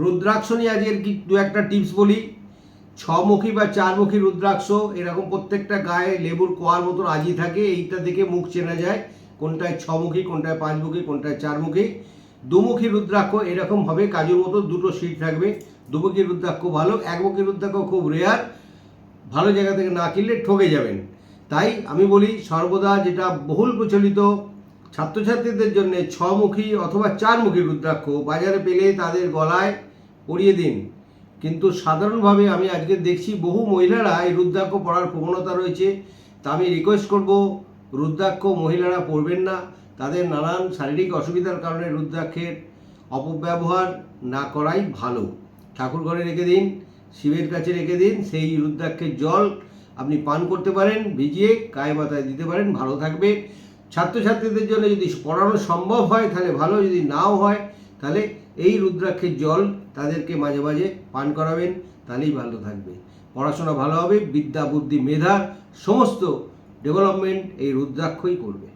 রুদ্রাক্ষ নিয়ে আজকের কি দু একটা টিপস বলি। ছমুখী বা চারমুখী রুদ্রাক্ষ এরকম প্রত্যেকটা গায়ে লেবুর কোয়ার মতন আজি থাকে, এইটা দেখে মুখ চেনা যায় কোনটায় ছমুখী, কোনটায় পাঁচমুখী, কোনটায় চারমুখী। দুমুখী রুদ্রাক্ষ এরকম হবে, কাজুর মতো দুটো সিট থাকবে। দুমুখী রুদ্রাক্ষ ভালো, একমুখী রুদ্রাক্ষ খুব রেয়ার, ভালো জায়গা থেকে না কিনলে ঠকে যাবেন। তাই আমি বলি সর্বদা যেটা বহুল প্রচলিত ছাত্রছাত্রীদের জন্য ছমুখী অথবা চারমুখী রুদ্রাক্ষ বাজারে পেলে তাদের গলায় পরিয়ে দিন। কিন্তু সাধারণভাবে আমি আজকে দেখছি বহু মহিলারা এই রুদ্রাক্ষ পরার প্রবণতা রয়েছে। তা আমি রিকোয়েস্ট করব, রুদ্রাক্ষ মহিলারা পরবেন না। তাদের নানান শারীরিক অসুবিধার কারণে রুদ্রাক্ষের অপব্যবহার না করাই ভালো। ঠাকুর ঘরে রেখে দিন, শিবের কাছে রেখে দিন, সেই রুদ্রাক্ষের জল আপনি পান করতে পারেন, ভিজিয়ে গায়ে মাথায় দিতে পারেন, ভালো থাকবে। ছাত্রছাত্রীদের জন্য যদি পড়ানো সম্ভব হয় তাহলে ভালো, যদি নাও হয় তাহলে এই রুদ্রাক্ষের জল তাদেরকে মাঝে মাঝে পান করাবেন, তাহলেই ভালো থাকবে। পড়াশোনা ভালো হবে, বিদ্যা বুদ্ধি মেধা সমস্ত ডেভেলপমেন্ট এই রুদ্রাক্ষই করবে।